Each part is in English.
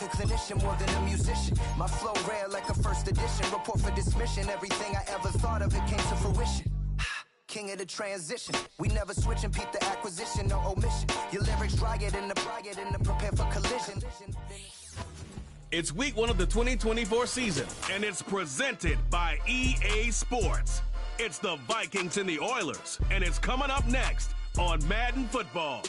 a clinician more than a musician. My flow rare like a first edition. Report for dismission. Everything I ever thought of, it came to fruition. King of the transition. We never switch and peep the acquisition, no omission. Your lyrics dry it in the prepare for collision. It's week 1 of the 2024 season, and it's presented by EA Sports. It's the Vikings and the Oilers, and it's coming up next on Madden Football.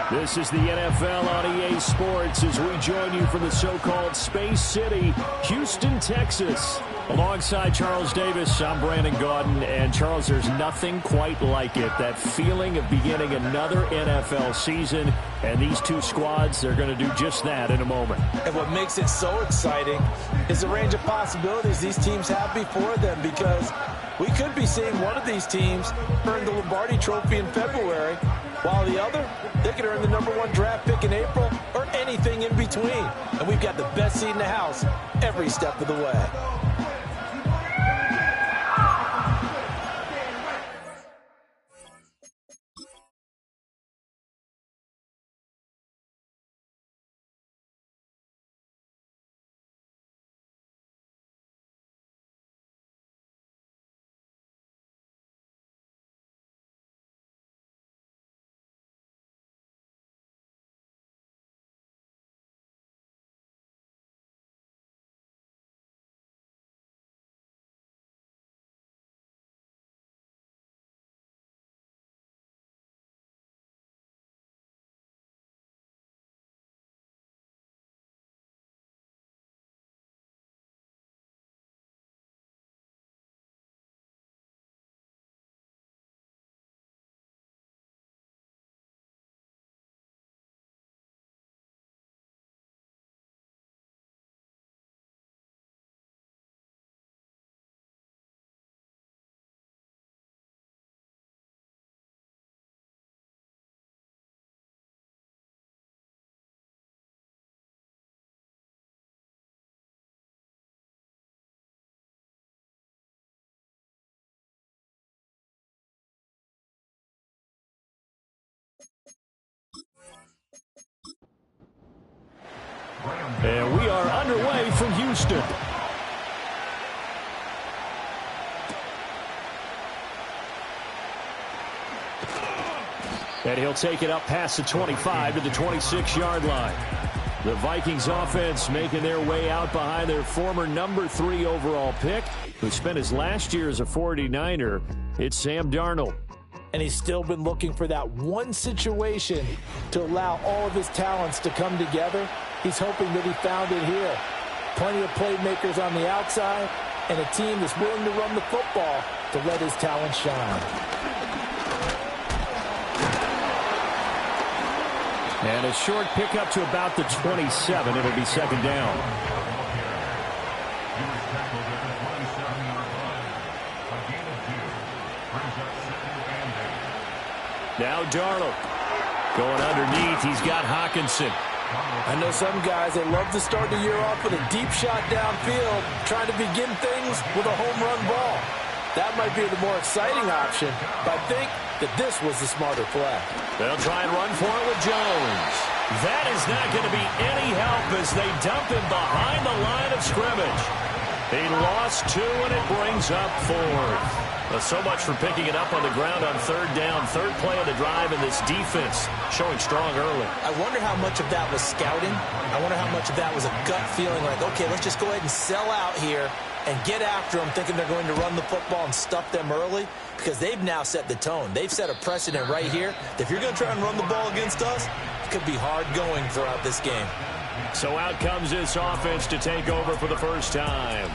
This is the NFL on EA Sports as we join you from the so-called Space City, Houston, Texas. Alongside Charles Davis, I'm Brandon Gaudin. And Charles, there's nothing quite like it. That feeling of beginning another NFL season. And these two squads, they're going to do just that in a moment. And what makes it so exciting is the range of possibilities these teams have before them, because we could be seeing one of these teams earn the Lombardi Trophy in February, while the other, they could earn the #1 draft pick in April or anything in between. And we've got the best seat in the house every step of the way. And we are underway from Houston. And he'll take it up past the 25 to the 26-yard line. The Vikings offense making their way out behind their former #3 overall pick, who spent his last year as a 49er. It's Sam Darnold. And he's still been looking for that one situation to allow all of his talents to come together. He's hoping that he found it here. Plenty of playmakers on the outside and a team that's willing to run the football to let his talent shine. And a short pickup to about the 27. It'll be second down. Now Darnold going underneath. He's got Hockenson. I know some guys, they love to start the year off with a deep shot downfield, trying to begin things with a home run ball. That might be the more exciting option, but I think that this was the smarter play. They'll try and run for it with Jones. That is not going to be any help as they dump him behind the line of scrimmage. He lost 2, and it brings up 4. So much for picking it up on the ground on third down. Third play of the drive, and this defense showing strong early. I wonder how much of that was scouting. I wonder how much of that was a gut feeling like, okay, let's just go ahead and sell out here and get after them, thinking they're going to run the football and stuff them early, because they've now set the tone. They've set a precedent right here. If you're going to try and run the ball against us, it could be hard going throughout this game. So out comes this offense to take over for the first time.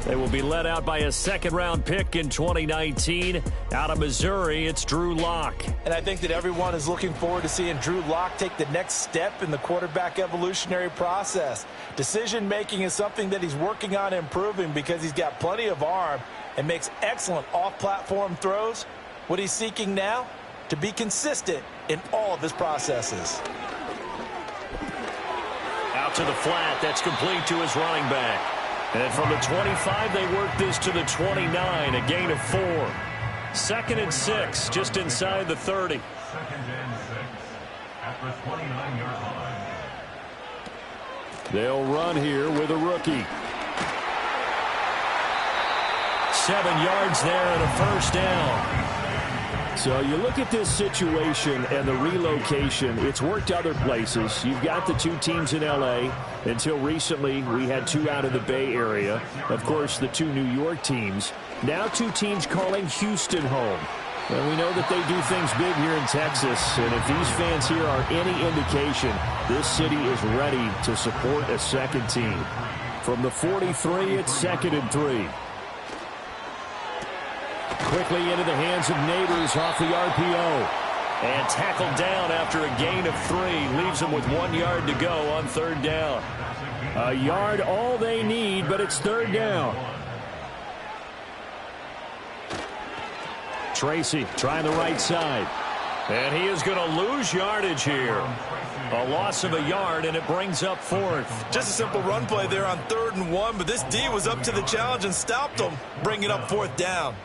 They will be led out by a second-round pick in 2019. Out of Missouri, it's Drew Lock. And I think that everyone is looking forward to seeing Drew Lock take the next step in the quarterback evolutionary process. Decision-making is something that he's working on improving because he's got plenty of arm and makes excellent off-platform throws. What he's seeking now? To be consistent in all of his processes. Out to the flat. That's complete to his running back. And from the 25, they work this to the 29, a gain of 4. 2nd and 6, just inside the 30. 2nd and 6 at the 29-yard line. They'll run here with a rookie. 7 yards there and a first down. So you look at this situation and the relocation. It's worked other places. You've got the 2 teams in L.A. Until recently, we had 2 out of the Bay Area. Of course, the 2 New York teams. Now 2 teams calling Houston home. And we know that they do things big here in Texas. And if these fans here are any indication, this city is ready to support a second team. From the 43, it's 2nd and 3. Quickly into the hands of Neighbors off the RPO. And tackled down after a gain of 3. Leaves them with 1 yard to go on 3rd down. A yard all they need, but it's 3rd down. Tracy trying the right side. And he is going to lose yardage here. A loss of a yard, and it brings up 4th. Just a simple run play there on 3rd and 1, but this D was up to the challenge and stopped them, bringing up 4th down.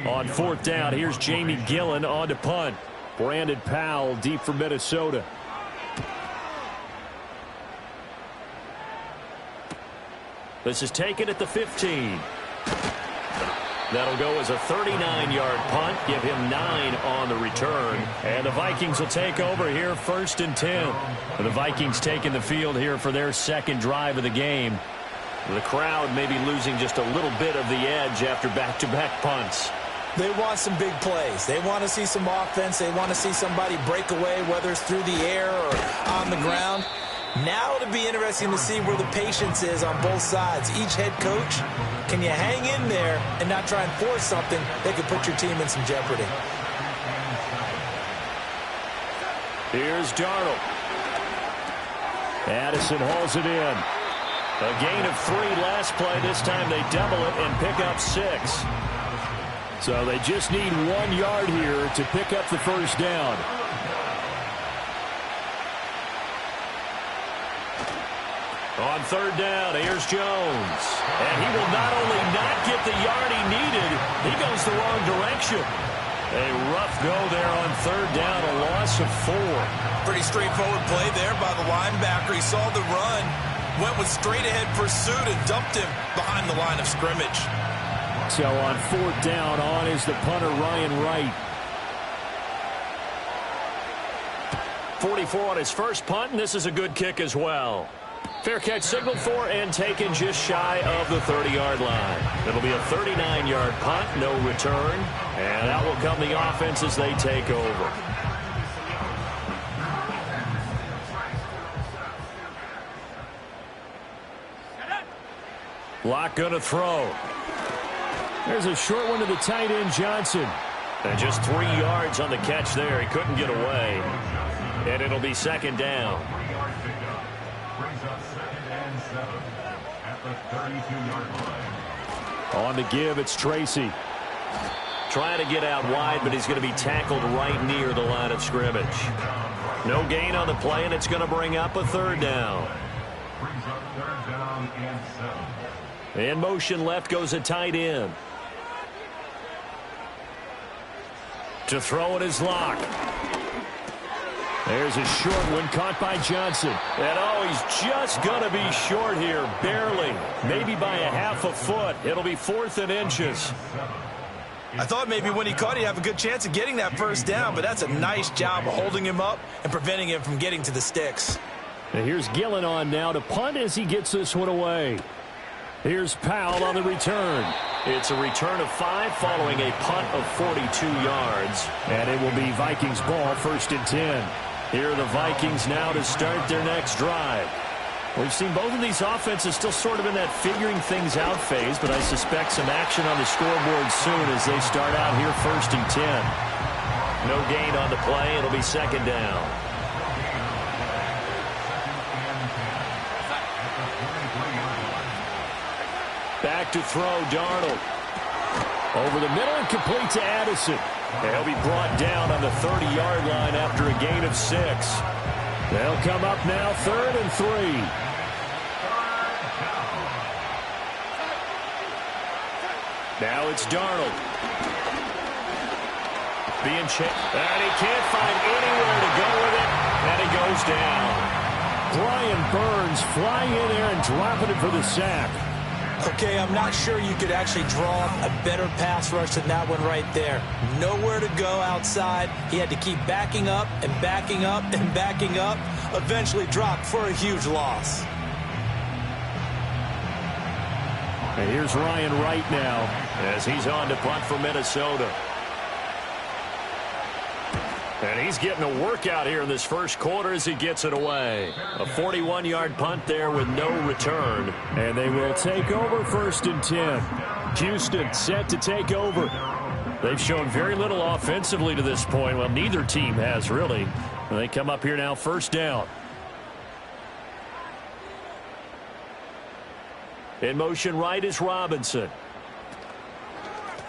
On 4th down, here's Jamie Gillen on to punt. Brandon Powell deep for Minnesota. This is taken at the 15. That'll go as a 39-yard punt. Give him 9 on the return. And the Vikings will take over here 1st and 10. The Vikings taking the field here for their 2nd drive of the game. The crowd may be losing just a little bit of the edge after back-to-back punts. They want some big plays. They want to see some offense. They want to see somebody break away, whether it's through the air or on the ground. Now it'll be interesting to see where the patience is on both sides. Each head coach, can you hang in there and not try and force something that could put your team in some jeopardy? Here's Darnold. Addison hauls it in. A gain of 3 last play. This time they double it and pick up 6. So they just need 1 yard here to pick up the first down. On 3rd down, here's Jones. And he will not only not get the yard he needed, he goes the wrong direction. A rough go there on 3rd down, a loss of 4. Pretty straightforward play there by the linebacker. He saw the run, went with straight-ahead pursuit and dumped him behind the line of scrimmage. So on 4th down, on is the punter Ryan Wright. 44 on his first punt, and this is a good kick as well. Fair catch signaled for and taken just shy of the 30-yard line. It'll be a 39-yard punt, no return, and out will come the offense as they take over. Locke going to throw. There's a short one to the tight end, Johnson. And just 3 yards on the catch there. He couldn't get away. And it'll be 2nd down. Brings up 2nd and 7 at the 32-yard line. On the give, it's Tracy. Trying to get out wide, but he's going to be tackled right near the line of scrimmage. No gain on the play, and it's going to bring up a 3rd down. Brings up 3rd down and 7. In motion left goes a tight end. To throw it is Locke. There's a short one caught by Johnson. And oh, he's just going to be short here, barely. Maybe by a half a foot. It'll be 4th and inches. I thought maybe when he caught, he'd have a good chance of getting that first down, but that's a nice job of holding him up and preventing him from getting to the sticks. And here's Gillen on now to punt as he gets this one away. Here's Powell on the return. It's a return of 5 following a punt of 42 yards. And it will be Vikings ball, 1st and 10. Here are the Vikings now to start their next drive. We've seen both of these offenses still sort of in that figuring things out phase, but I suspect some action on the scoreboard soon as they start out here 1st and 10. No gain on the play. It'll be 2nd down. Back to throw, Darnold. Over the middle and complete to Addison. And he'll be brought down on the 30-yard line after a gain of 6. They'll come up now 3rd and 3. Now it's Darnold. Being checked. And he can't find anywhere to go with it. And he goes down. Brian Burns flying in there and dropping it for the sack. Okay, I'm not sure you could actually draw a better pass rush than that one right there. Nowhere to go outside. He had to keep backing up and backing up and backing up. Eventually dropped for a huge loss. And here's Ryan Wright now as he's on to punt for Minnesota. And he's getting a workout here in this first quarter as he gets it away. A 41-yard punt there with no return. And they will take over 1st and 10. Houston set to take over. They've shown very little offensively to this point. Well, neither team has really. And they come up here now 1st down. In motion right is Robinson.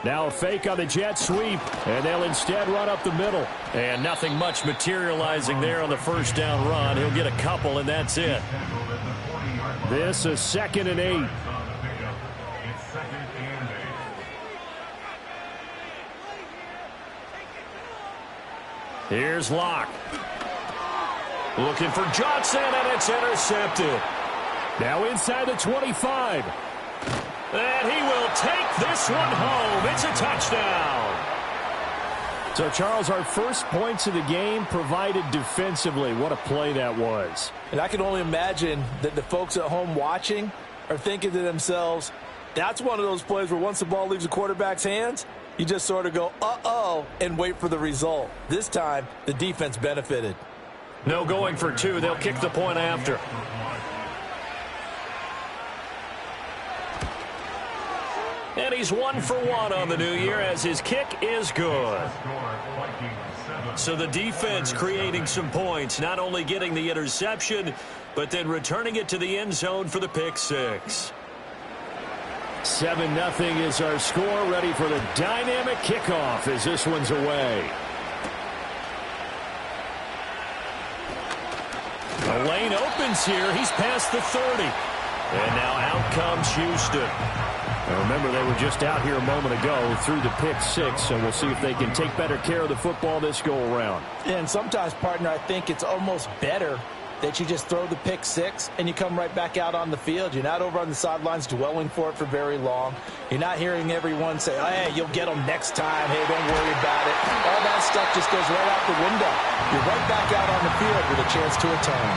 Now a fake on the jet sweep, and they'll instead run up the middle. And nothing much materializing there on the 1st down run. He'll get a couple, and that's it. This is 2nd and 8. Here's Locke. Looking for Johnson, and it's intercepted. Now inside the 25. And he will take this one home. It's a touchdown. So, Charles, our first points of the game provided defensively. What a play that was. And I can only imagine that the folks at home watching are thinking to themselves, that's one of those plays where once the ball leaves the quarterback's hands, you just sort of go, uh-oh, and wait for the result. This time, the defense benefited. No going for 2. They'll kick the point after. And he's 1 for 1 on the new year as his kick is good. So the defense creating some points, not only getting the interception, but then returning it to the end zone for the pick 6. 7-0 is our score, ready for the dynamic kickoff as this one's away. The lane opens here. He's past the 30. And now out comes Houston. Now remember, they were just out here a moment ago through the pick 6, so we'll see if they can take better care of the football this go-around. And sometimes, partner, I think it's almost better that you just throw the pick 6 and you come right back out on the field. You're not over on the sidelines dwelling for it for very long. You're not hearing everyone say, hey, you'll get them next time. Hey, don't worry about it. All that stuff just goes right out the window. You're right back out on the field with a chance to atone.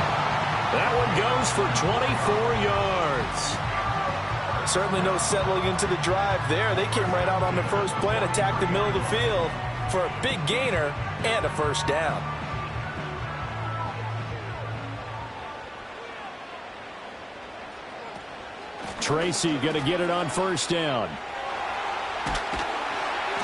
That one goes for 24 yards. Certainly no settling into the drive there. They came right out on the first play and attacked the middle of the field for a big gainer and a 1st down. Tracy going to get it on 1st down.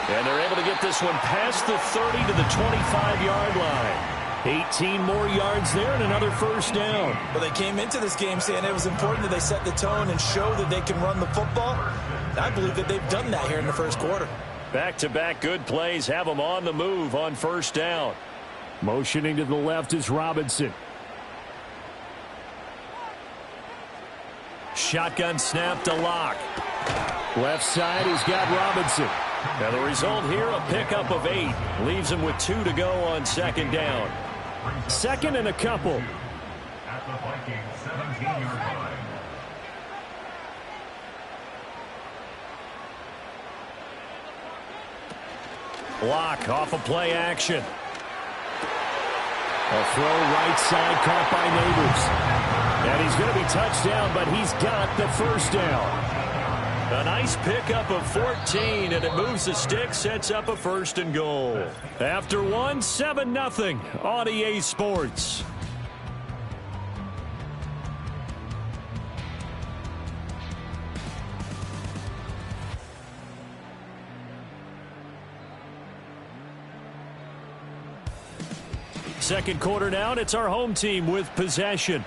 And they're able to get this one past the 30 to the 25-yard line. 18 more yards there and another 1st down. Well, they came into this game saying it was important that they set the tone and show that they can run the football. I believe that they've done that here in the first quarter. Back-to-back good plays have them on the move on 1st down. Motioning to the left is Robinson. Shotgun snap to Locke. Left side, he's got Robinson. Now the result here, a pickup of 8. Leaves him with 2 to go on 2nd down. 2nd and a couple. At the Vikings 17-yard line. Locke off of play action. A throw right side caught by Neighbors. And he's going to be touched down, but he's got the 1st down. A nice pickup of 14, and it moves the stick, sets up a 1st and goal. After 7-0 on EA Sports. Second quarter now, and it's our home team with possession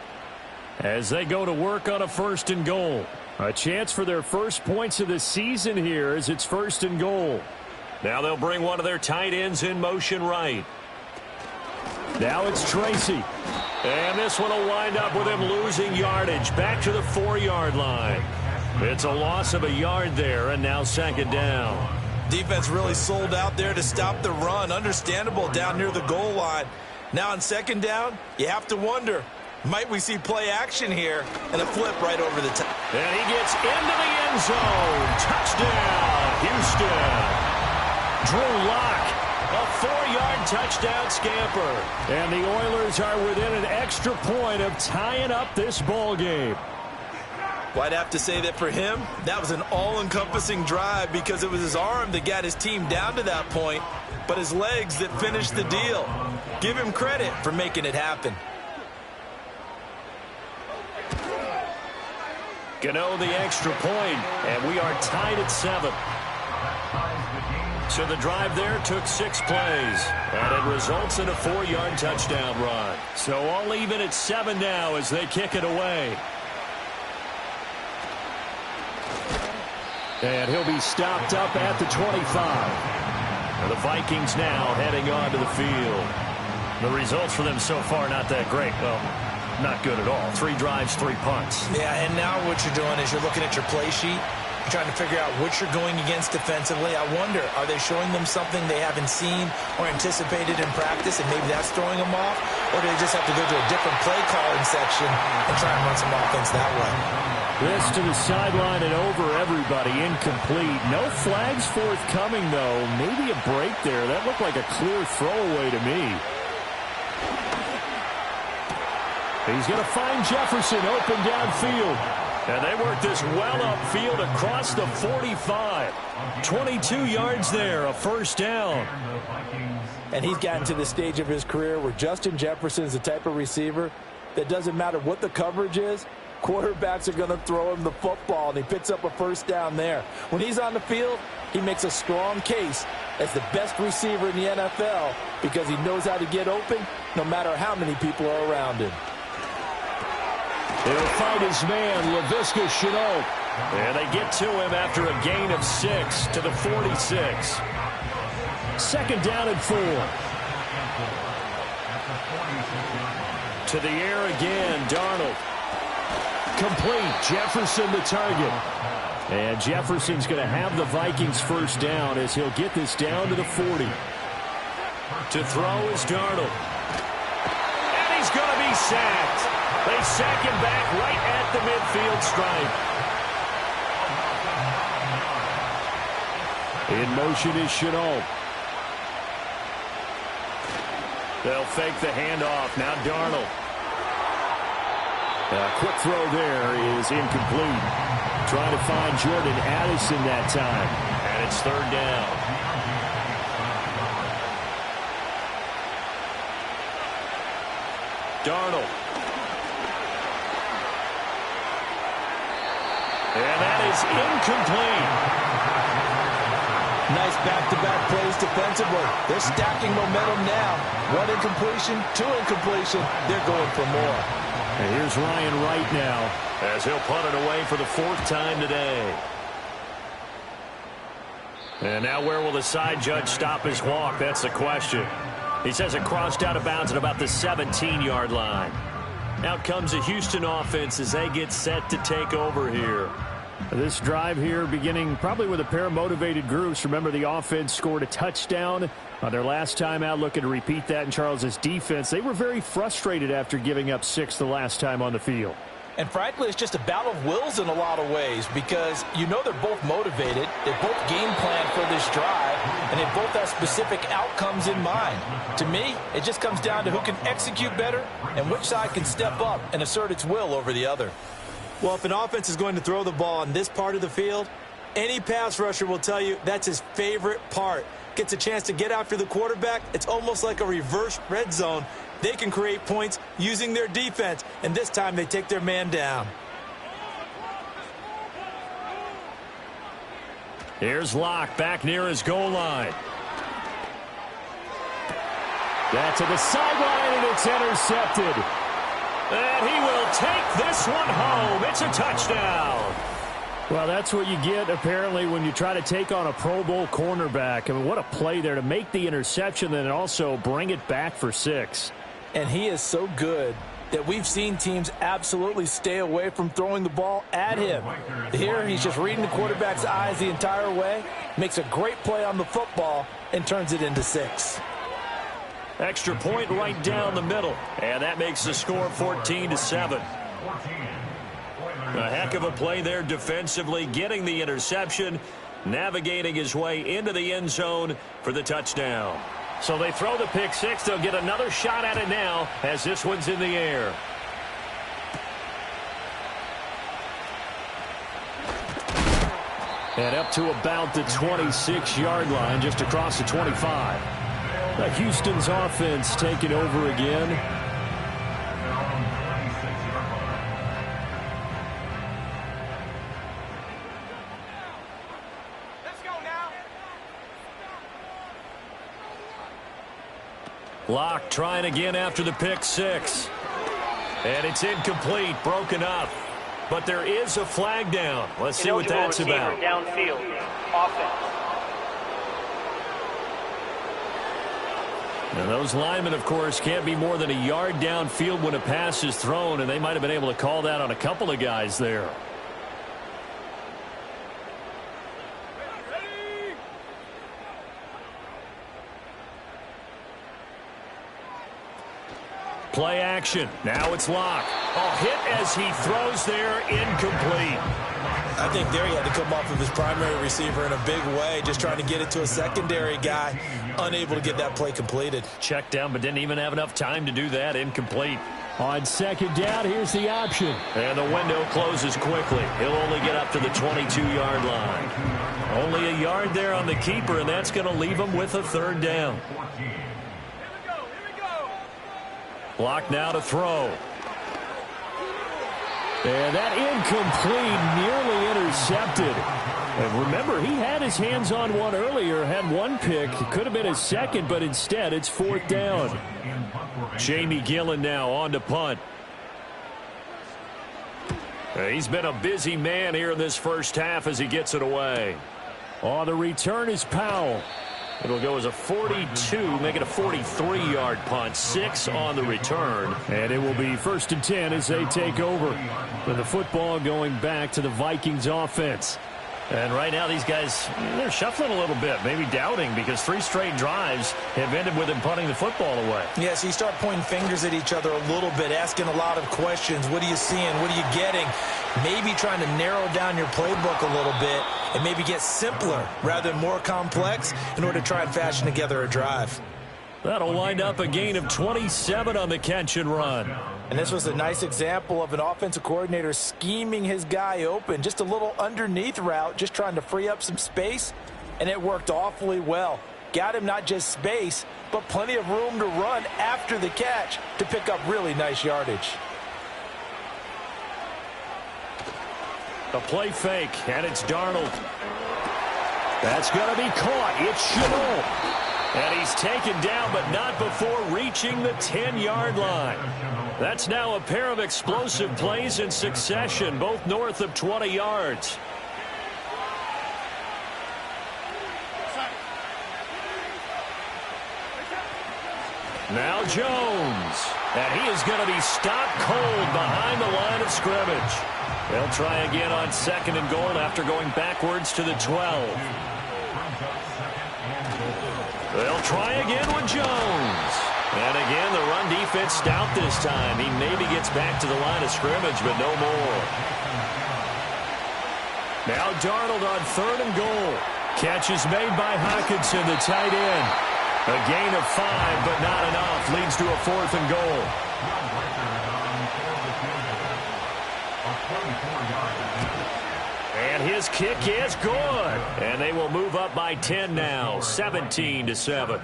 as they go to work on a 1st and goal. A chance for their first points of the season here as it's 1st and goal. Now they'll bring one of their tight ends in motion right. Now it's Tracy. And this one will wind up with him losing yardage back to the 4-yard line. It's a loss of a yard there, and now second down. Defense really sold out there to stop the run. Understandable down near the goal line. Now on second down, you have to wonder, might we see play action here and a flip right over the top? And he gets into the end zone. Touchdown, Houston. Drew Lock, a 4-yard touchdown scamper. And the Oilers are within an extra point of tying up this ball game. Well, I'd have to say that for him, that was an all-encompassing drive because it was his arm that got his team down to that point, but his legs that finished the deal. Give him credit for making it happen. Gano the extra point, and we are tied at 7. So the drive there took 6 plays, and it results in a 4-yard touchdown run. So all even at 7 now as they kick it away. And he'll be stopped up at the 25. And the Vikings now heading onto the field. The results for them so far not that great. Well, not good at all. 3 drives, 3 punts. Yeah, and now what you're doing is you're looking at your play sheet. You're trying to figure out what you're going against defensively. I wonder, are they showing them something they haven't seen or anticipated in practice, and maybe that's throwing them off? Or do they just have to go to a different play calling section and try and run some offense that way? This to the sideline and over everybody. Incomplete. No flags forthcoming, though. Maybe a break there. That looked like a clear throwaway to me. He's going to find Jefferson open downfield. And they work this well upfield across the 45. 22 yards there, a first down. And he's gotten to the stage of his career where Justin Jefferson is the type of receiver that doesn't matter what the coverage is, quarterbacks are going to throw him the football, and he picks up a first down there. When he's on the field, he makes a strong case as the best receiver in the NFL because he knows how to get open no matter how many people are around him. He'll find his man, Laviska Shenault. And they get to him after a gain of 6 to the 46. Second down and 4. To the air again, Darnold. Complete. Jefferson the target. And Jefferson's going to have the Vikings first down as he'll get this down to the 40. To throw is Darnold. And he's going to be sacked. They sack him back right at the midfield stripe. In motion is Shenault. They'll fake the handoff. Now Darnold. A quick throw there is incomplete. Trying to find Jordan Addison that time. And it's third down. Darnold. And that is incomplete. Nice back-to-back plays defensively. They're stacking momentum now. 1 incompletion, 2 incompletion. They're going for more. And here's Ryan Wright now as he'll punt it away for the 4th time today. And now where will the side judge stop his walk? That's the question. He says it crossed out of bounds at about the 17-yard line. Out comes the Houston offense as they get set to take over here. This drive here beginning probably with a pair of motivated groups. Remember, the offense scored a touchdown on their last time out, looking to repeat that in Charles's defense. They were very frustrated after giving up 6 the last time on the field. And frankly, it's just a battle of wills in a lot of ways because you know they're both motivated. They both game plan for this drive, and they both have specific outcomes in mind. To me, it just comes down to who can execute better and which side can step up and assert its will over the other. Well, if an offense is going to throw the ball on this part of the field, any pass rusher will tell you that's his favorite part. Gets a chance to get after the quarterback. It's almost like a reverse red zone. They can create points using their defense, and this time they take their man down. Here's Locke back near his goal line. That to the sideline, and it's intercepted. And he will take this one home. It's a touchdown. Well, that's what you get, apparently, when you try to take on a Pro Bowl cornerback. I mean, what a play there to make the interception and also bring it back for 6. And he is so good that we've seen teams absolutely stay away from throwing the ball at him. Here, he's just reading the quarterback's eyes the entire way, makes a great play on the football, and turns it into 6. Extra point right down the middle, and that makes the score 14-7. A heck of a play there defensively, getting the interception, navigating his way into the end zone for the touchdown. So they throw the pick 6. They'll get another shot at it now as this one's in the air. And up to about the 26-yard line, just across the 25. Houston's offense taking over again. Locke trying again after the pick 6. And it's incomplete, broken up. But there is a flag down. Let's see what that's about. Downfield. Offense. Now those linemen, of course, can't be more than a yard downfield when a pass is thrown, and they might have been able to call that on a couple of guys there. Play action. Now it's Locke. Oh, hit as he throws there, incomplete. I think there he had to come off of his primary receiver in a big way, just trying to get it to a secondary guy, unable to get that play completed. Checked down, but didn't even have enough time to do that, incomplete. On second down, here's the option. And the window closes quickly. He'll only get up to the 22-yard line. Only a yard there on the keeper, and that's going to leave him with a third down. Block now to throw. And that incomplete, nearly intercepted. And remember, he had his hands on one earlier, had one pick. It could have been his second, but instead it's fourth down. Jamie Gillen now on to punt. He's been a busy man here in this first half as he gets it away. On the return is Powell. It'll go as a 42, make it a 43-yard punt, 6 on the return. And it will be 1st and 10 as they take over. With the football going back to the Vikings offense. And right now these guys, they're shuffling a little bit, maybe doubting, because 3 straight drives have ended with them punting the football away. Yeah, so you start pointing fingers at each other a little bit, asking a lot of questions. What are you seeing? What are you getting? Maybe trying to narrow down your playbook a little bit and maybe get simpler rather than more complex in order to try and fashion together a drive. That'll wind up a gain of 27 on the catch and run. And this was a nice example of an offensive coordinator scheming his guy open. Just a little underneath route, just trying to free up some space, and it worked awfully well. Got him not just space, but plenty of room to run after the catch to pick up really nice yardage. A play fake, and it's Darnold. That's going to be caught. It's Chenal. And he's taken down, but not before reaching the 10-yard line. That's now a pair of explosive plays in succession, both north of 20 yards. Now Jones. And he is going to be stopped cold behind the line of scrimmage. They'll try again on 2nd and goal after going backwards to the 12. They'll try again with Jones. And again, the run defense stout this time. He maybe gets back to the line of scrimmage, but no more. Now Darnold on 3rd and goal. Catch is made by Hockenson, the tight end. A gain of 5, but not enough. Leads to a 4th and goal. And his kick is good. And they will move up by 10 now, 17-7.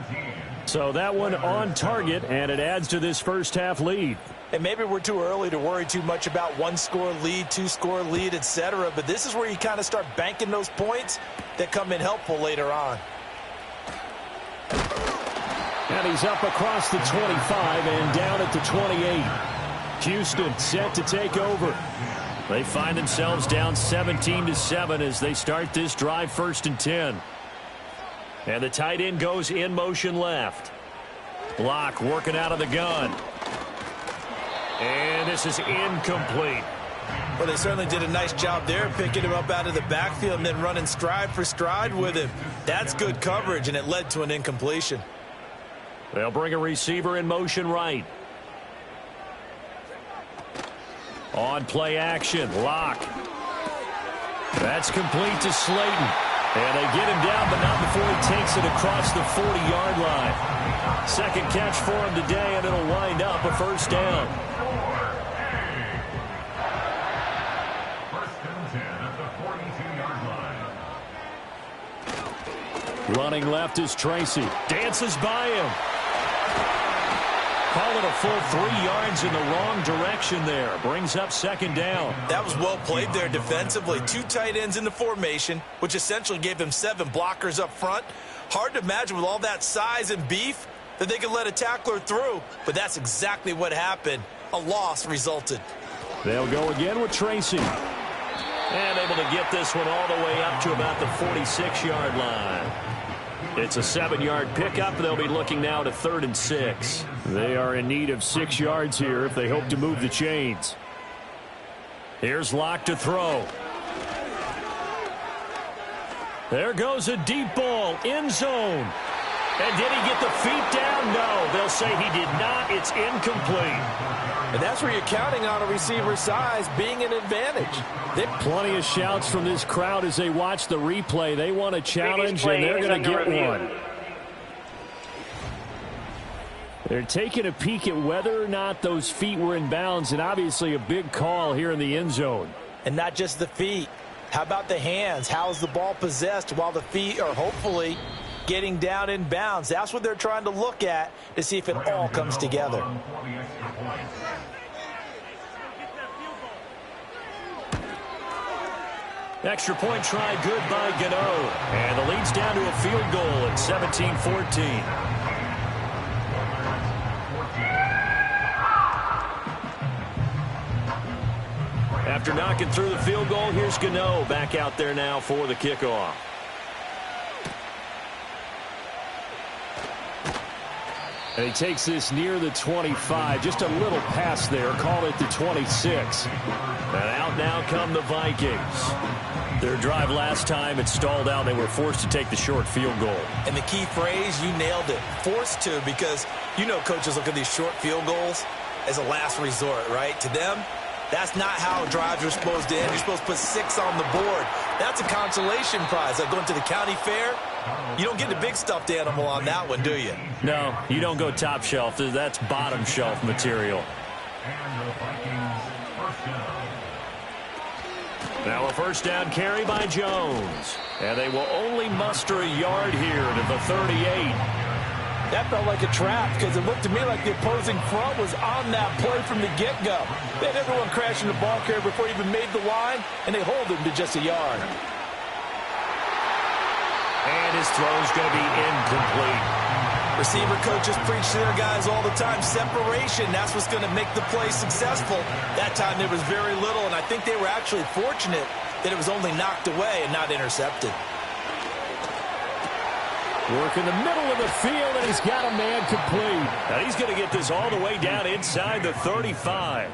So that one on target, and it adds to this first half lead. And maybe we're too early to worry too much about 1-score lead, 2-score lead, etc. But this is where you kind of start banking those points that come in helpful later on. And he's up across the 25 and down at the 28. Houston set to take over. They find themselves down 17-7 as they start this drive 1st and 10. And the tight end goes in motion left. Block working out of the gun. And this is incomplete. Well, they certainly did a nice job there, picking him up out of the backfield and then running stride for stride with him. That's good coverage, and it led to an incompletion. They'll bring a receiver in motion right. On play action, Locke. That's complete to Slayton. And they get him down, but not before he takes it across the 40-yard line. Second catch for him today, and it'll wind up a first down. First and 10 at the 42-yard line. Running left is Tracy. Dances by him. Call it a full 3 yards in the wrong direction there. Brings up second down. That was well played there defensively. 2 tight ends in the formation, which essentially gave them 7 blockers up front. Hard to imagine with all that size and beef that they could let a tackler through, but that's exactly what happened. A loss resulted. They'll go again with Tracy. And able to get this one all the way up to about the 46-yard line. It's a 7-yard pickup. They'll be looking now to 3rd and 6. They are in need of 6 yards here if they hope to move the chains. Here's Locke to throw. There goes a deep ball, end zone. And did he get the feet down? No, they'll say he did not. It's incomplete. And that's where you're counting on a receiver's size being an advantage. Plenty of shouts from this crowd as they watch the replay. They want a challenge, and they're going to get one. They're taking a peek at whether or not those feet were in bounds, and obviously a big call here in the end zone. And not just the feet. How about the hands? How's the ball possessed while the feet are hopefully getting down in bounds? That's what they're trying to look at to see if it all comes together. Extra point try good by Gano. And the lead's down to a field goal at 17-14. After knocking through the field goal, here's Gano back out there now for the kickoff. And he takes this near the 25. Just a little pass there. Call it the 26. And out now come the Vikings. Their drive last time, it stalled out. They were forced to take the short field goal. And the key phrase, you nailed it. Forced to, because you know coaches look at these short field goals as a last resort, right? To them, that's not how drives are supposed to end. You're supposed to put 6 on the board. That's a consolation prize. Like going to the county fair, you don't get the big stuffed animal on that one, do you? No, you don't go top shelf. That's bottom shelf material. And the Vikings first down. Now a first down carry by Jones. And they will only muster a yard here to the 38. That felt like a trap because it looked to me like the opposing front was on that play from the get-go. They had everyone crashing the ball carrier before he even made the line, and they hold him to just a yard. And his throw's going to be incomplete. Receiver coaches preach to their guys all the time. Separation, that's what's going to make the play successful. That time there was very little, and I think they were actually fortunate that it was only knocked away and not intercepted. Work in the middle of the field, and he's got a man complete. Now he's going to get this all the way down inside the 35.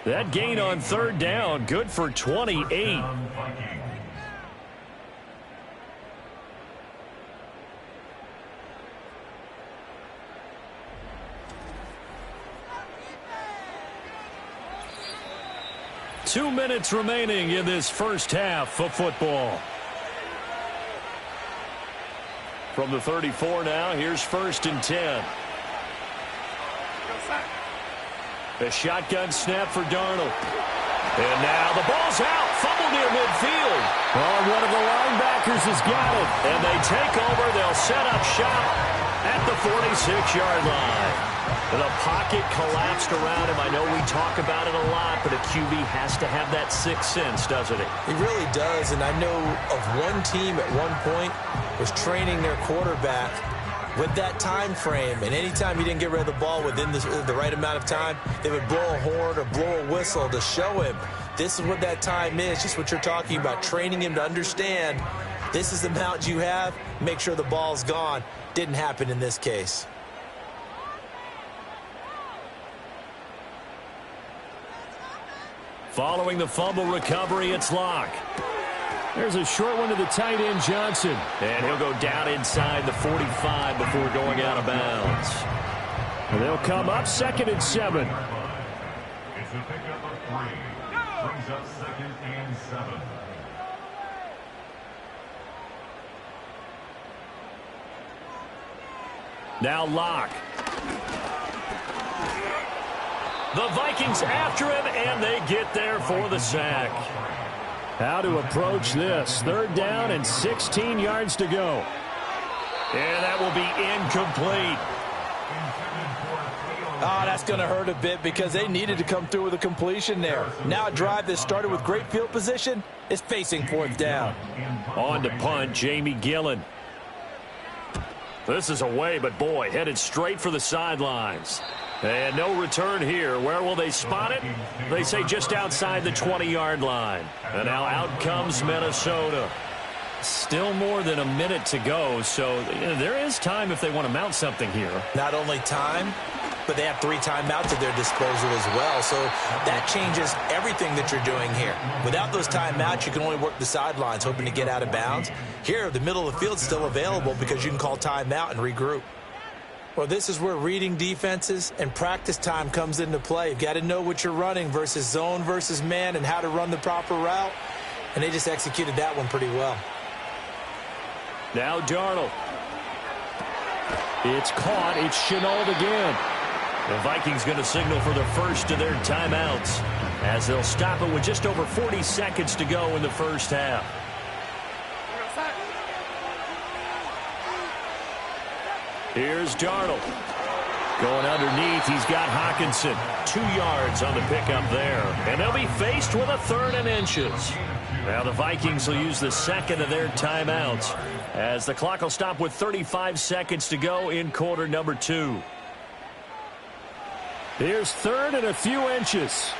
That gain on third down, good for 28. Two minutes remaining in this first half of football. From the 34 now, here's 1st and 10. A shotgun snap for Darnold. And now the ball's out. Fumble near midfield. Oh, one of the linebackers has got it. And they take over. They'll set up shop at the 46-yard line. The pocket collapsed around him. I know we talk about it a lot, but a QB has to have that sixth sense, doesn't it? He really does, and I know of one team at one point was training their quarterback with that time frame, and anytime he didn't get rid of the ball within the right amount of time, they would blow a horn or blow a whistle to show him this is what that time is, just what you're talking about, training him to understand this is the amount you have, make sure the ball's gone. Didn't happen in this case. Following the fumble recovery, it's Locke. There's a short one to the tight end, Johnson. And he'll go down inside the 45 before going out of bounds. And they'll come up 2nd and 7. It's a pickup of 3. Brings up 2nd and 7. Now Locke. The Vikings after him, and they get there for the sack. How to approach this. 3rd down and 16 yards to go. And that will be incomplete. That's going to hurt a bit because they needed to come through with a completion there. Now a drive that started with great field position is facing 4th down. On to punt, Jamie Gillen. This is away, but boy, headed straight for the sidelines. And no return here. Where will they spot it? They say just outside the 20-yard line. And now out comes Minnesota. Still more than a minute to go, so there is time if they want to mount something here. Not only time, but they have 3 timeouts at their disposal as well. So that changes everything that you're doing here. Without those timeouts, you can only work the sidelines, hoping to get out of bounds. Here, the middle of the field is still available because you can call timeout and regroup. Well, this is where reading defenses and practice time comes into play. You've got to know what you're running versus zone versus man and how to run the proper route. And they just executed that one pretty well. Now Darnold. It's caught. It's Shenault again. The Vikings going to signal for the first of their timeouts as they'll stop it with just over 40 seconds to go in the first half. Here's Darnold. Going underneath, he's got Hockenson. 2 yards on the pickup there. And they'll be faced with a 3rd and inches. Now the Vikings will use the 2nd of their timeouts as the clock will stop with 35 seconds to go in quarter number 2. Here's 3rd and a few inches.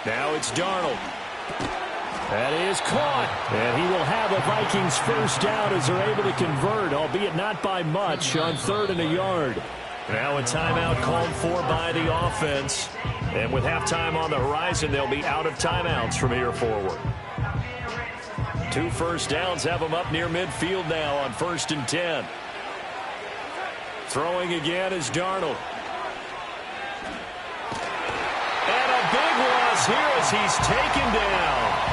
Now it's Darnold. That is caught. And he will have a Vikings first down as they're able to convert, albeit not by much, on 3rd and a yard. Now a timeout called for by the offense. And with halftime on the horizon, they'll be out of timeouts from here forward. 2 first downs have them up near midfield now on 1st and 10. Throwing again is Darnold. And a big loss here as he's taken down.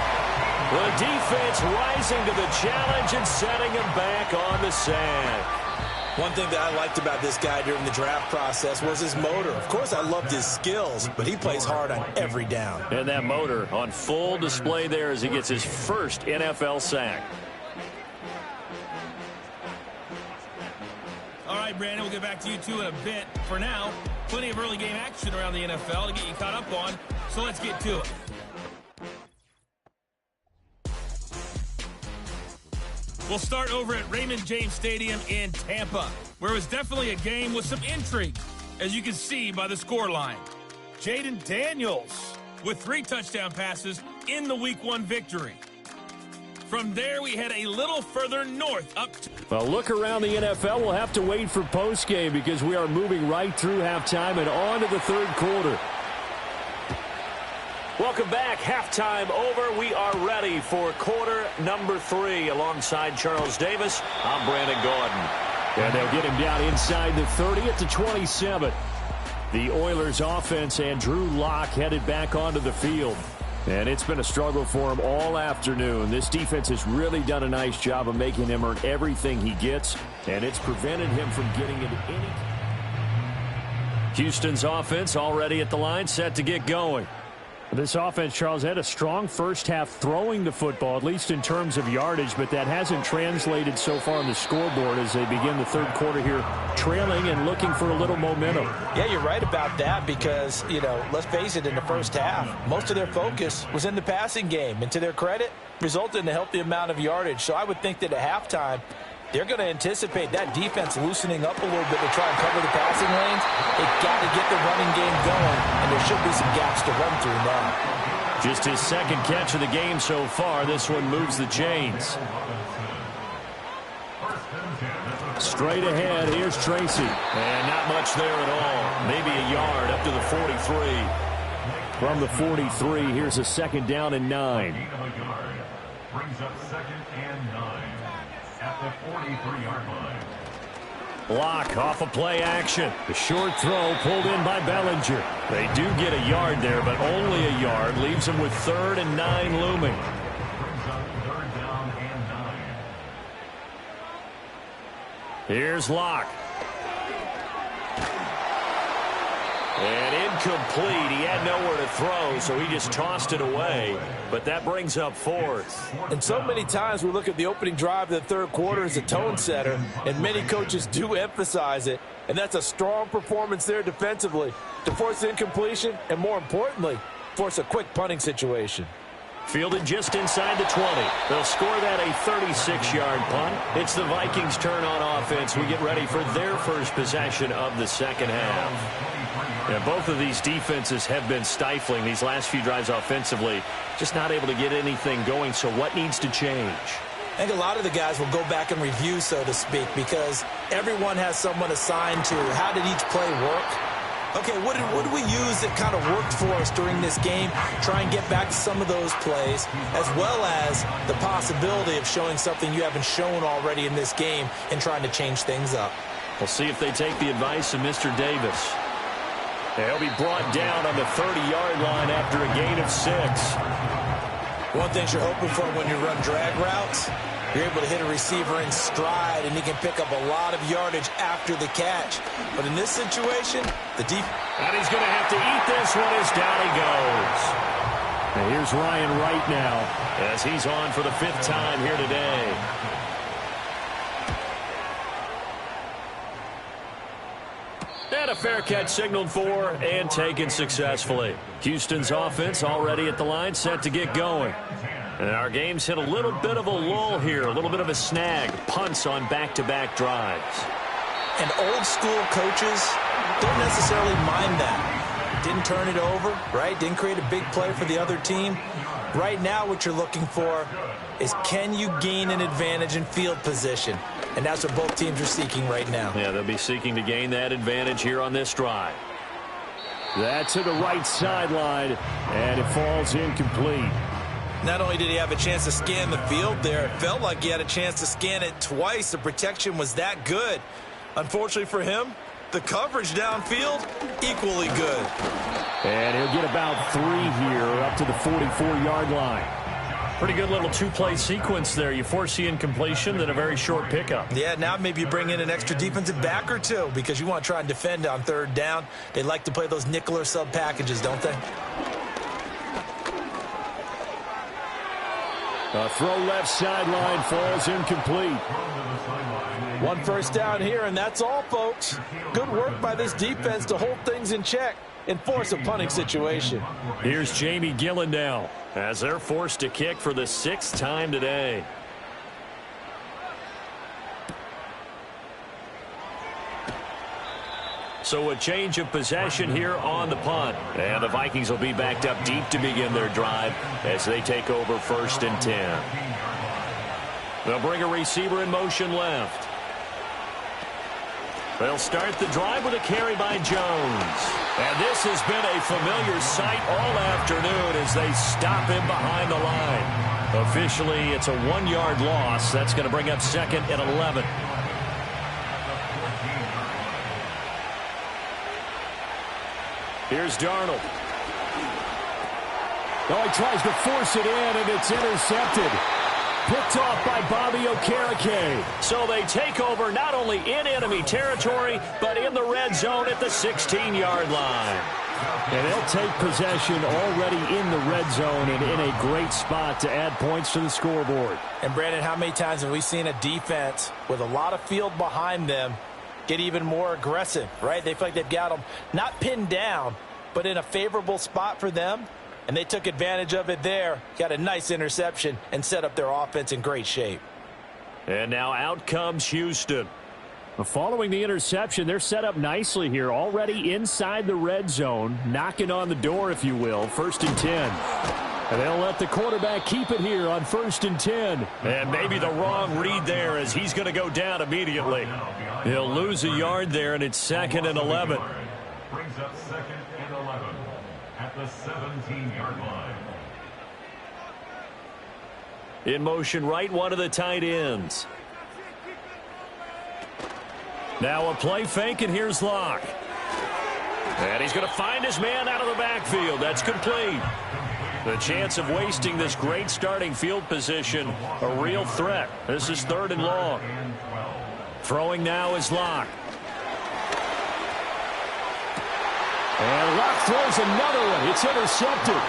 The defense rising to the challenge and setting him back on the sack. One thing that I liked about this guy during the draft process was his motor. Of course, I loved his skills, but he plays hard on every down. And that motor on full display there as he gets his first NFL sack. All right, Brandon, we'll get back to you two in a bit. For now, plenty of early game action around the NFL to get you caught up on, so let's get to it. We'll start over at Raymond James Stadium in Tampa, where it was definitely a game with some intrigue, as you can see by the scoreline. Jaden Daniels with 3 touchdown passes in the Week 1 victory. From there, we head a little further north up to... Well, look around the NFL. We'll have to wait for postgame because we are moving right through halftime and on to the 3rd quarter. Welcome back. Halftime over. We are ready for quarter number 3. Alongside Charles Davis, I'm Brandon Gordon. And they'll get him down inside the 30 at the 27. The Oilers offense and Drew Lock headed back onto the field. And it's been a struggle for him all afternoon. This defense has really done a nice job of making him earn everything he gets, and it's prevented him from getting into any... Houston's offense already at the line, set to get going. This offense, Charles, had a strong first half throwing the football, at least in terms of yardage, but that hasn't translated so far on the scoreboard as they begin the 3rd quarter here, trailing and looking for a little momentum. Yeah, you're right about that because, let's face it, in the first half, most of their focus was in the passing game, and to their credit, resulted in a healthy amount of yardage. So I would think that at halftime, they're going to anticipate that defense loosening up a little bit to try and cover the passing lanes. They've got to get the running game going, and there should be some gaps to run through now. Just his 2nd catch of the game so far. This one moves the chains. Straight ahead, here's Tracy. And not much there at all. Maybe a yard up to the 43. From the 43, here's a 2nd down and 9. Brings up 2nd and 9 at the 43-yard line. Block off of play action. The short throw pulled in by Bellinger. They do get a yard there, but only a yard. Leaves them with 3rd and 9 looming. Brings up 3rd down and 9. Here's Locke. And incomplete. He had nowhere to throw, so he just tossed it away. But that brings up 4th. And so many times we look at the opening drive of the 3rd quarter as a tone setter, and many coaches do emphasize it. And that's a strong performance there defensively to force incompletion and, more importantly, force a quick punting situation. Fielded just inside the 20. They'll score that a 36-yard punt. It's the Vikings' turn on offense. We get ready for their first possession of the 2nd half. Yeah, both of these defenses have been stifling these last few drives offensively. Just not able to get anything going, so what needs to change? I think a lot of the guys will go back and review, so to speak, because everyone has someone assigned to how did each play work. Okay, what did we use that kind of worked for us during this game? Try and get back to some of those plays, as well as the possibility of showing something you haven't shown already in this game and trying to change things up. We'll see if they take the advice of Mr. Davis. He'll be brought down on the 30-yard line after a gain of 6. One thing you're hoping for when you run drag routes, you're able to hit a receiver in stride, and he can pick up a lot of yardage after the catch. But in this situation, the deep... And he's going to have to eat this one as down he goes. And here's Ryan Wright now, as he's on for the 5th time here today. And a fair catch signaled for and taken successfully. Houston's offense already at the line, set to get going. And our game's hit a little bit of a lull here, a little bit of a snag. Punts on back-to-back drives. And old-school coaches don't necessarily mind that. Didn't turn it over, right? Didn't create a big play for the other team. Right now what you're looking for is, can you gain an advantage in field position? And that's what both teams are seeking right now. Yeah, they'll be seeking to gain that advantage here on this drive. That's to the right sideline, and it falls incomplete. Not only did he have a chance to scan the field there, it felt like he had a chance to scan it twice. The protection was that good. Unfortunately for him, the coverage downfield, equally good. And he'll get about 3 here up to the 44-yard line. Pretty good little 2-play sequence there. You force the incompletion, then a very short pickup. Yeah, now maybe you bring in an extra defensive back or two because you want to try and defend on 3rd down. They like to play those nickel or sub packages, don't they? A throw left sideline falls incomplete. 1 first down here, and that's all, folks. Good work by this defense to hold things in check and force a punting situation. Here's Jamie Gillen now, as they're forced to kick for the 6th time today. So a change of possession here on the punt. And the Vikings will be backed up deep to begin their drive as they take over 1st and 10. They'll bring a receiver in motion left. They'll start the drive with a carry by Jones. And this has been a familiar sight all afternoon as they stop him behind the line. Officially, it's a 1-yard loss. That's going to bring up 2nd and 11. Here's Darnold. Oh, he tries to force it in, and it's intercepted. Picked off by Bobby Okereke. So they take over not only in enemy territory, but in the red zone at the 16-yard line. And they'll take possession already in the red zone and in a great spot to add points to the scoreboard. And, Brandon, how many times have we seen a defense with a lot of field behind them get even more aggressive, right? They feel like they've got them not pinned down, but in a favorable spot for them. And they took advantage of it there, got a nice interception, and set up their offense in great shape. And now out comes Houston. Following the interception, they're set up nicely here, already inside the red zone, knocking on the door, if you will. 1st and 10. And they'll let the quarterback keep it here on 1st and 10. And maybe the wrong read there as he's going to go down immediately. He'll lose a yard there, and it's 2nd and 11. Brings up 2nd and 11 at the 17-yard line. In motion, right one of the tight ends. Now a play fake, and here's Locke. And he's going to find his man out of the backfield. That's complete. The chance of wasting this great starting field position, a real threat. This is 3rd and long. Throwing now is Locke. And Locke throws another one. It's intercepted.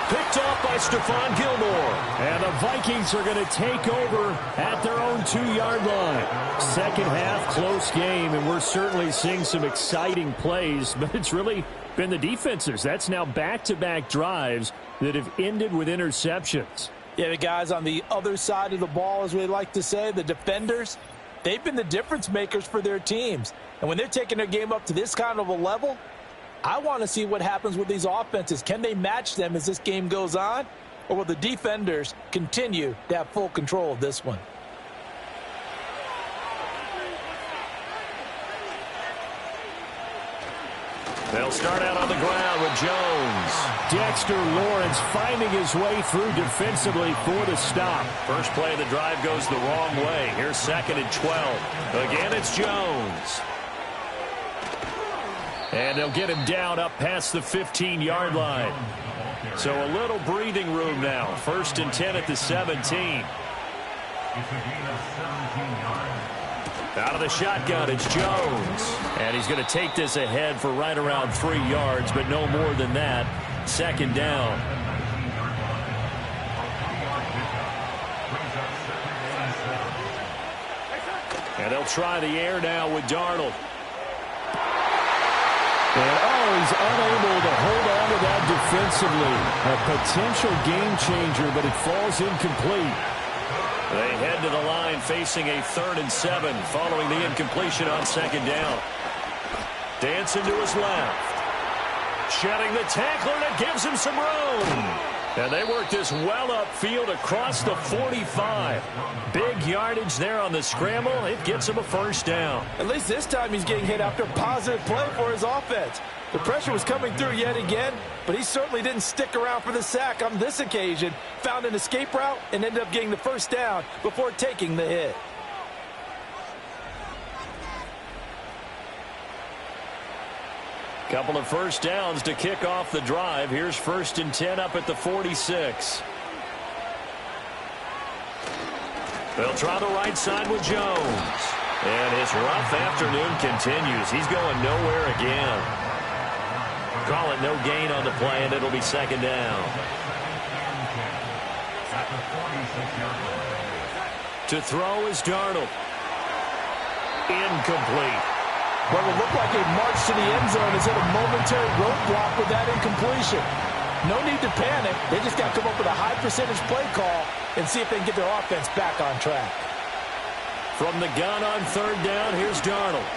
Picked off by Stephon Gilmore. And the Vikings are going to take over at their own 2-yard line. Second half, close game, and we're certainly seeing some exciting plays, but it's really been the defenses. That's now back-to-back drives that have ended with interceptions. Yeah, the guys on the other side of the ball, as we like to say, the defenders, they've been the difference makers for their teams. And when they're taking their game up to this kind of a level, I want to see what happens with these offenses. Can they match them as this game goes on? Or will the defenders continue to have full control of this one? They'll start out on the ground with Jones. Dexter Lawrence finding his way through defensively for the stop. First play of the drive goes the wrong way. Here's 2nd and 12. Again, it's Jones. And they'll get him down up past the 15-yard line. So a little breathing room now. 1st and 10 at the 17. Out of the shotgun, it's Jones. And he's going to take this ahead for right around 3 yards, but no more than that. 2nd down. And they'll try the air now with Darnold. And he's unable to hold on to that defensively. A potential game changer, but it falls incomplete. They head to the line facing a 3rd and 7 following the incompletion on 2nd down. Dancing to his left. Shedding the tackler that gives him some room. And they work this well upfield across the 45. Big yardage there on the scramble. It gets him a 1st down. At least this time he's getting hit after a positive play for his offense. The pressure was coming through yet again, but he certainly didn't stick around for the sack on this occasion. Found an escape route and ended up getting the 1st down before taking the hit. Couple of 1st downs to kick off the drive. Here's 1st and 10 up at the 46. They'll try the right side with Jones. And his rough afternoon continues. He's going nowhere again. Call it no gain on the play, and it'll be 2nd down. To throw is Darnold. Incomplete. What will look like a march to the end zone is at a momentary roadblock with that incompletion. No need to panic. They just got to come up with a high percentage play call and see if they can get their offense back on track. From the gun on 3rd down, here's Darnold.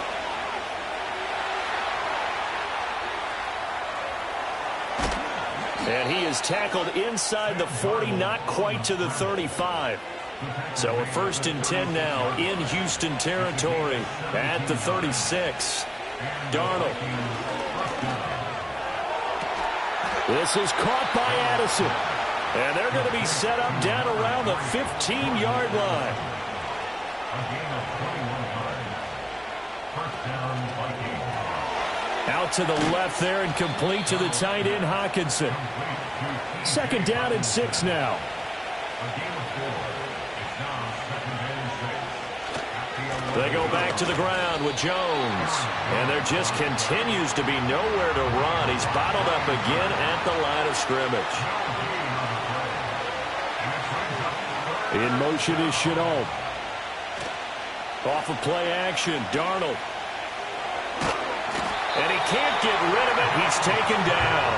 And he is tackled inside the 40, not quite to the 35. So a 1st and 10 now in Houston territory at the 36. Darnold. This is caught by Addison. And they're going to be set up down around the 15-yard line. Out to the left there and complete to the tight end, Hockenson. 2nd down and 6 now. They go back to the ground with Jones. And there just continues to be nowhere to run. He's bottled up again at the line of scrimmage. In motion is Shenault. Off of play action, Darnold. And he can't get rid of it. He's taken down.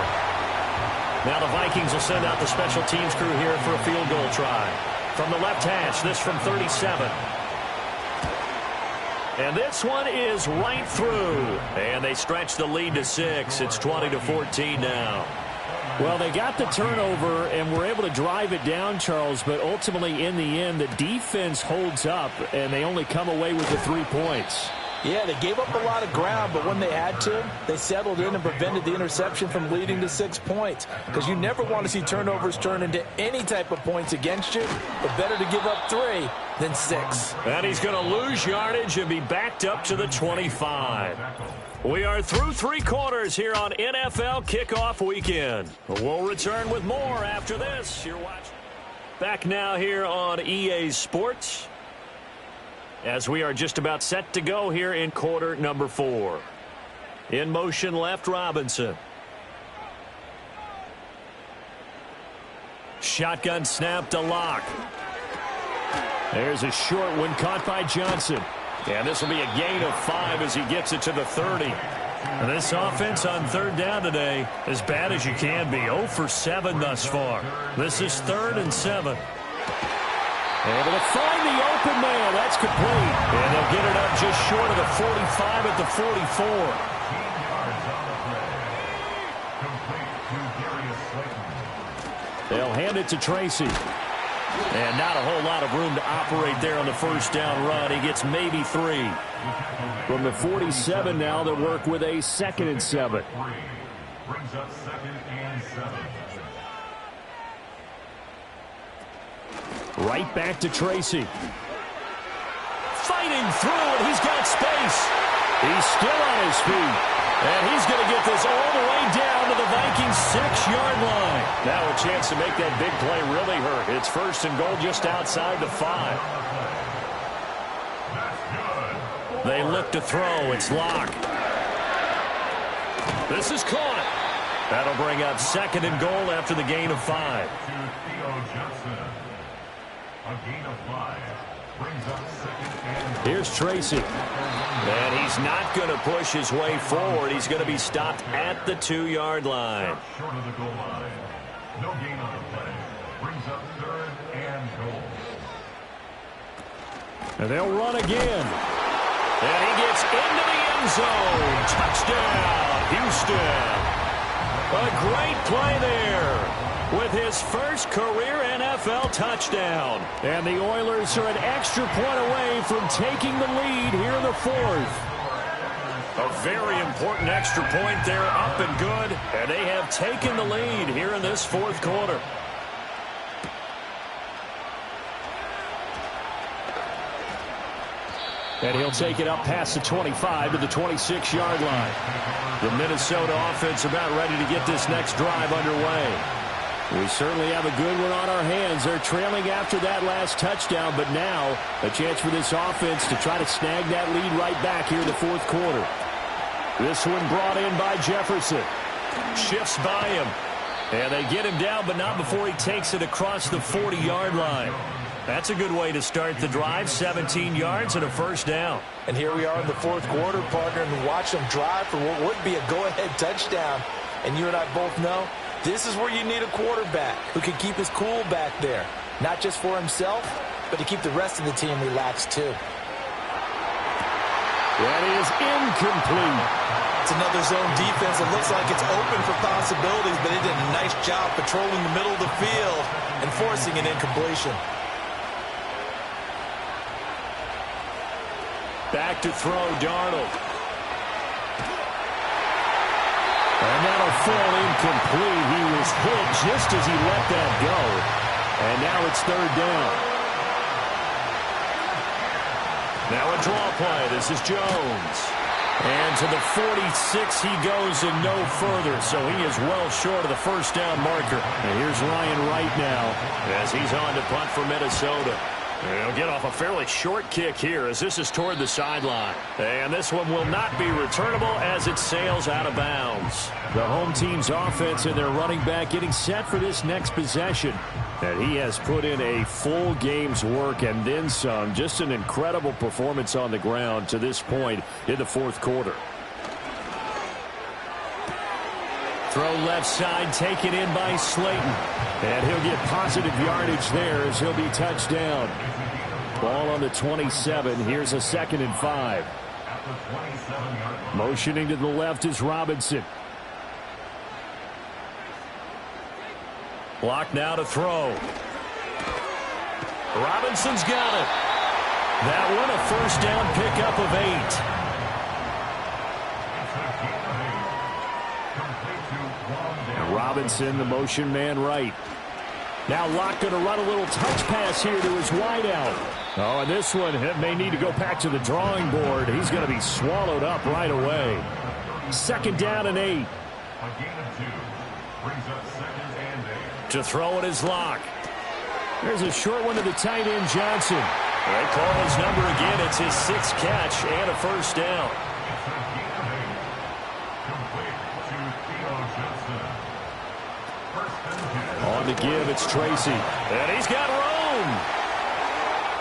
Now the Vikings will send out the special teams crew here for a field goal try. From the left hash, this from 37. And this one is right through. And they stretch the lead to 6. It's 20-14 now. Well, they got the turnover and were able to drive it down, Charles, but ultimately in the end, the defense holds up, and they only come away with the 3 points. Yeah, they gave up a lot of ground, but when they had to, they settled in and prevented the interception from leading to 6 points. Because you never want to see turnovers turn into any type of points against you, but better to give up 3 than 6. And he's going to lose yardage and be backed up to the 25. We are through 3 quarters here on NFL Kickoff Weekend. We'll return with more after this. You're watching. Back now here on EA Sports, as we are just about set to go here in quarter number 4. In motion left, Robinson. Shotgun snap to Locke. There's a short one caught by Johnson. And this will be a gain of 5 as he gets it to the 30. And this offense on third down today, as bad as you can be. 0 for 7 thus far. This is 3rd and 7. Able to find the open man. That's complete. And they'll get it up just short of the 45 at the 44. They'll hand it to Tracy. And not a whole lot of room to operate there on the first down run. He gets maybe 3. From the 47 now, they'll work with a 2nd and 7. Brings up 2nd and 7. Right back to Tracy. Fighting through, and he's got space. He's still on his feet. And he's going to get this all the way down to the Vikings 6-yard line. Now a chance to make that big play really hurt. It's 1st and goal just outside the 5. They look to throw. It's Locke. This is caught. That'll bring up 2nd and goal after the gain of 5. To Theo Johnson. A gain of 5. Brings up 2nd and goal. Here's Tracy. And he's not going to push his way forward. He's going to be stopped at the 2-yard line. Short of the goal line. No gain on the play. Brings up 3rd and goal. And they'll run again. And he gets into the end zone. Touchdown, Houston. A great play there with his first career NFL touchdown. And the Oilers are an extra point away from taking the lead here in the 4th. A very important extra point there, up and good. And they have taken the lead here in this 4th quarter. And he'll take it up past the 25 to the 26-yard line. The Minnesota offense about ready to get this next drive underway. We certainly have a good one on our hands. They're trailing after that last touchdown, but now a chance for this offense to try to snag that lead right back here in the 4th quarter. This one brought in by Jefferson. Shifts by him. And they get him down, but not before he takes it across the 40-yard line. That's a good way to start the drive. 17 yards and a 1st down. And here we are in the 4th quarter, partner, and watch them drive for what would be a go-ahead touchdown. And you and I both know this is where you need a quarterback who can keep his cool back there. Not just for himself, but to keep the rest of the team relaxed too. That is incomplete. It's another zone defense. It looks like it's open for possibilities, but it did a nice job patrolling the middle of the field and forcing an incompletion. Back to throw, Darnold. And that'll fall incomplete. He was hit just as he let that go. And now it's 3rd down. Now a draw play. This is Jones. And to the 46 he goes and no further. So he is well short of the 1st down marker. And here's Ryan Wright now as he's on to punt for Minnesota. He'll get off a fairly short kick here as this is toward the sideline. And this one will not be returnable as it sails out of bounds. The home team's offense and their running back getting set for this next possession. And he has put in a full game's work and then some. Just an incredible performance on the ground to this point in the 4th quarter. Throw left side, taken in by Slayton. And he'll get positive yardage there as he'll be touched down. Ball on the 27. Here's a 2nd and 5. Motioning to the left is Robinson. Block now to throw. Robinson's got it. That one a first down pickup of 8. Robinson, the motion man right. Now Locke going to run a little touch pass here to his wideout. Oh, and this one may need to go back to the drawing board. He's going to be swallowed up right away. Second down and 8. A gain of 2 brings up second and 8. To throw it is Locke. There's a short one to the tight end, Johnson. They call his number again. It's his 6th catch and a first down. It's a gain of 8. Complete to Theo Johnson. First and 10. On the give, it's Tracy. And he's got room.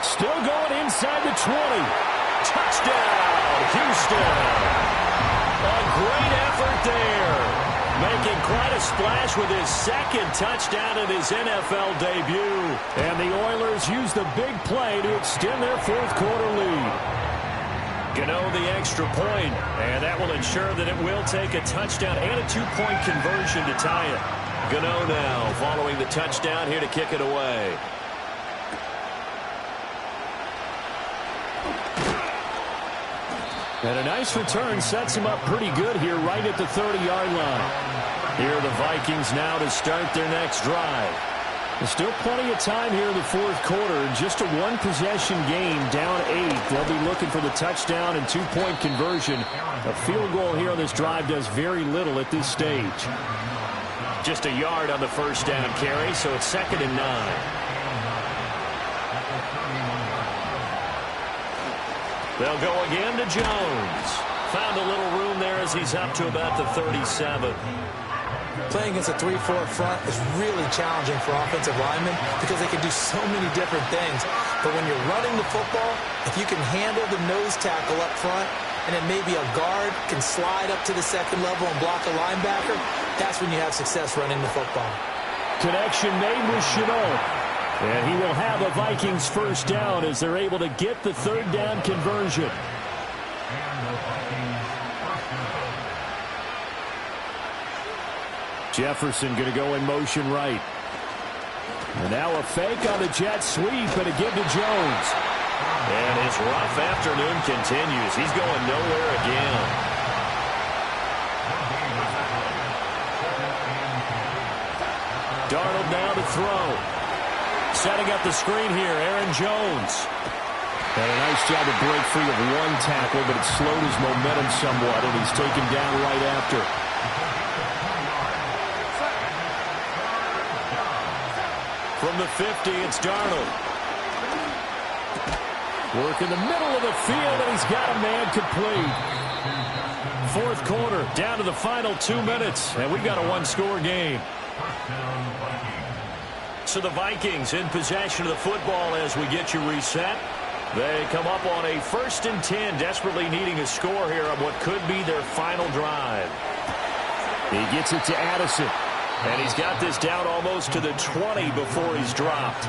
Still going inside the 20. Touchdown, Houston. A great effort there. Making quite a splash with his 2nd touchdown in his NFL debut. And the Oilers use the big play to extend their 4th quarter lead. Gano the extra point, and that will ensure that it will take a touchdown and a 2-point conversion to tie it. Gano now following the touchdown here to kick it away. And a nice return sets him up pretty good here right at the 30-yard line. Here are the Vikings now to start their next drive. There's still plenty of time here in the 4th quarter. Just a 1-possession game, down 8. They'll be looking for the touchdown and 2-point conversion. A field goal here on this drive does very little at this stage. Just a yard on the first down carry, so it's 2nd and 9. They'll go again to Jones. Found a little room there as he's up to about the 37. Playing against a 3-4 front is really challenging for offensive linemen because they can do so many different things. But when you're running the football, if you can handle the nose tackle up front, and then maybe a guard can slide up to the 2nd level and block a linebacker, that's when you have success running the football. Connection made with Shenault. And he will have a Vikings first down as they're able to get the 3rd down conversion. Jefferson going to go in motion right. And now a fake on the jet sweep and a give to Jones. And his rough afternoon continues. He's going nowhere again. Darnold now to throw. Setting up the screen here, Aaron Jones. And a nice job to break free of 1 tackle, but it slowed his momentum somewhat, and he's taken down right after. From the 50, it's Darnold. Work in the middle of the field, and he's got a man complete. 4th quarter, down to the final 2 minutes, and we've got a 1-score game. So the Vikings in possession of the football as we get you reset. They come up on a 1st and 10, desperately needing a score here on what could be their final drive. He gets it to Addison. And he's got this down almost to the 20 before he's dropped.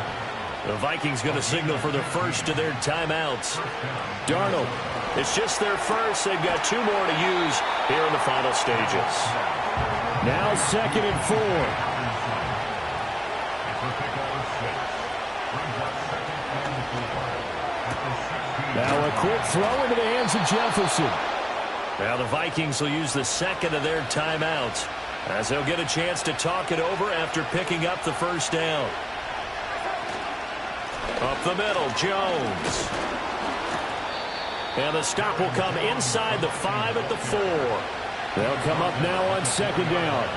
The Vikings going to signal for their first of their timeouts. Darnold. It's just their first. They've got 2 more to use here in the final stages. Now 2nd and 4. Now a quick throw into the hands of Jefferson. Now the Vikings will use the 2nd of their timeouts as they'll get a chance to talk it over after picking up the first down. Up the middle, Jones. And the stop will come inside the 5 at the 4. They'll come up now on 2nd down.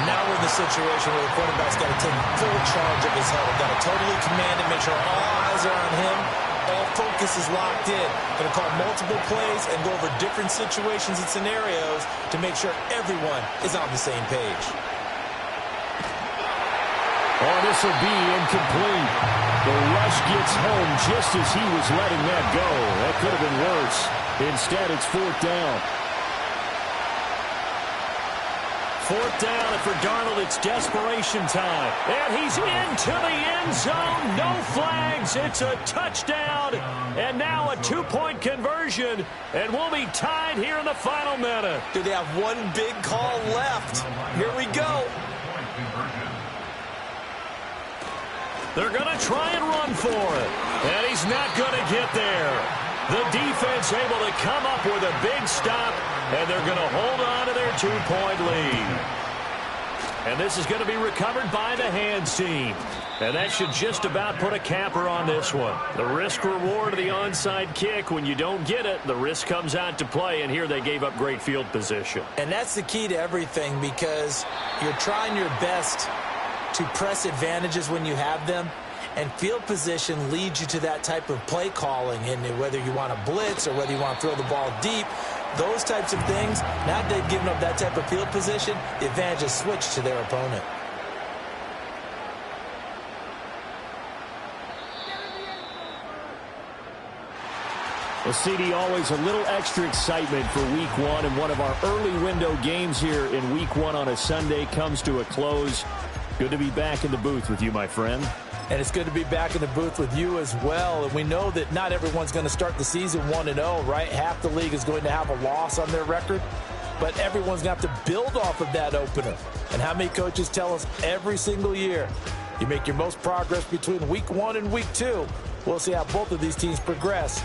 Now we're in the situation where the quarterback's got to take full charge of his huddle. Got to totally command it, make sure all eyes are on him. All focus is locked in. Going to call multiple plays and go over different situations and scenarios to make sure everyone is on the same page. Oh, this will be incomplete. The rush gets home just as he was letting that go. That could have been worse. Instead, it's 4th down. 4th down, and for Darnold, it's desperation time. And he's into the end zone. No flags. It's a touchdown. And now a 2-point conversion. And we'll be tied here in the final minute. Do they have one big call left? Here we go. They're going to try and run for it. And he's not going to get there. The defense able to come up with a big stop, and they're going to hold on to their 2-point lead. And this is going to be recovered by the hands team. And that should just about put a capper on this one. The risk-reward of the onside kick, when you don't get it, the risk comes out to play, and here they gave up great field position. And that's the key to everything, because you're trying your best to press advantages when you have them. And field position leads you to that type of play calling, and whether you want to blitz or whether you want to throw the ball deep, those types of things, now that they've given up that type of field position, the advantage is switched to their opponent. Well, CD, always a little extra excitement for Week 1, and one of our early window games here in Week 1 on a Sunday comes to a close. Good to be back in the booth with you, my friend. And it's good to be back in the booth with you as well. And we know that not everyone's going to start the season 1-0, right? Half the league is going to have a loss on their record. But everyone's going to have to build off of that opener. And how many coaches tell us every single year, you make your most progress between Week 1 and Week 2. We'll see how both of these teams progress.